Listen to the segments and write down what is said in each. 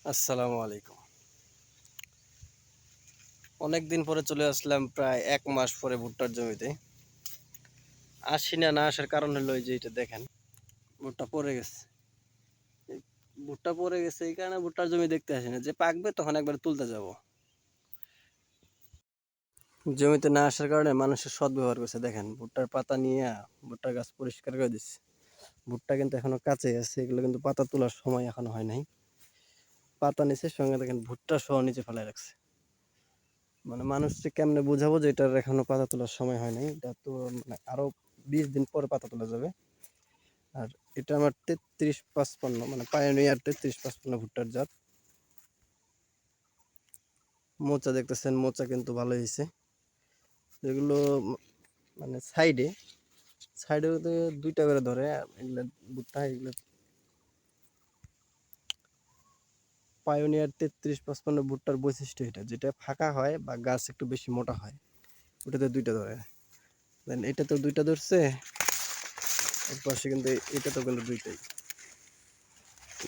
আসসালামু আলাইকুম। অনেকদিন পরে চলে আসলাম, প্রায় ১ মাস পরে ভুট্টার জমিতে। আসি না, না আসার কারণ হলো এই যে এটা দেখেন, ভুট্টা পড়ে গেছে। এই ভুট্টা পড়ে গেছে এই কারণে ভুট্টার জমি দেখতে আসি না। যে পাকবে তখন একবার তুলতে যাব। জমিতে না আসার কারণে মানুষের সদ্ব্যবহার করছে। দেখেন ভুট্টার পাতা নিয়ে ভুট্টার গাছ পরিষ্কার করে দিচ্ছে। ভুট্টা কিন্তু এখনো কাঁচে আছে, এগুলো কিন্তু পাতা তোলার সময় এখনো হয় নাই। পাতা নিচে সঙ্গে দেখেন ভুট্টা সহ নিচে ফেলায় রাখছে। মানে মানুষকে কেমনে বোঝাবো যে এটার এখনো পাতা তোলার সময় হয় নাই। এটা তো মানে আরো ২০ দিন পরে পাতা তোলা যাবে। আর এটা আমার ৩৩-৫৫ মানে পায়োনিয়ার ৩৩-৫৫ ভুট্টার জাত। মোচা দেখতেছেন, মোচা কিন্তু ভালো হয়েছে। যেগুলো মানে সাইডে সাইডে দুইটা করে ধরে এগুলো ভুট্টা, এগুলো পায়োনিয়ার ৩৩-৫৫ ভুট্টার বৈশিষ্ট্য এটা, যেটা ফাঁকা হয় বা গাছ একটু বেশি মোটা হয় ওটাতে দুইটা ধরে। দেন এটা তো দুইটা ধরছে, এর পাশে কিন্তু এটা তো গেলো দুইটাই।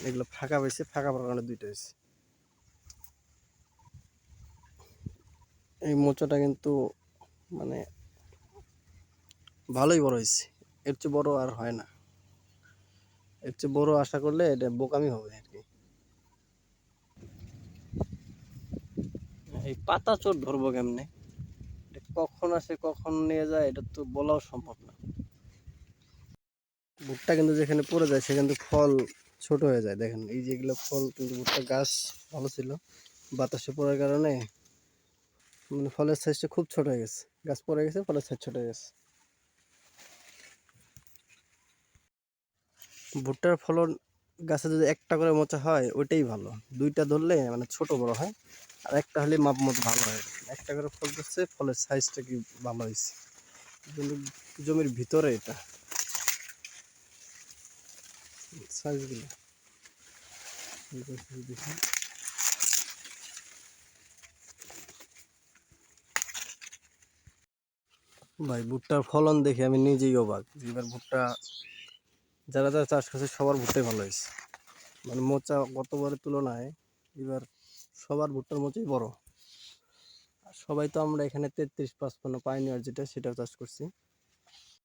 এগুলো ফাঁকা হয়েছে, ফাঁকা পড়ার কারণে দুইটা হয়েছে। এই মোচাটা কিন্তু মানে ভালোই বড় হয়েছে। এর চেয়ে বড় আর হয় না। এর চেয়ে বড় আশা করলে এটা বোকামি হবে আর কি। এই পাতা চোর ধরবো কেমনে? এটা কখন আসে কখন নিয়ে যায় এটা তো বলাও সম্ভব না। ভুট্টা কিন্তু যেখানে পড়ে যায় সেখানে তো ফল ছোট হয়ে যায়। দেখেন এই যে এগুলো ফল, কিন্তু ভুট্টা গাছ ভালো ছিল, বাতাসে পড়ার কারণে মানে ফলের সাইজটা খুব ছোট হয়ে গেছে। গাছ পড়ে গেছে, ফলের সাইজ ছোট হয়ে গেছে। ভুট্টার ফলন গাছে যদি একটা করে মোচা হয় ওইটাই ভালো। দুইটা ধরলে মানে ছোট বড় হয়, আর একটা হলে মাপ মতো ভালো হয়। একটা করে ফল ধরছে, ফলের সাইজটা কি ভালো হয়েছে, কিন্তু জমির ভিতরে এটা সাইজগুলো দেখি। ভাই ভুট্টার ফলন দেখে আমি নিজেই অবাক। এবার ভুট্টা যারা যারা চাষ করছে সবার ভুট্টাই ভালো হয়েছে। মানে মোচা গতবারের তুলনায় এবার সবার ভুট্টার মোচাই বড়। আর সবাই তো আমরা এখানে ৩৩-৫৫ পাইনিয়ার যেটা সেটা চাষ করছি।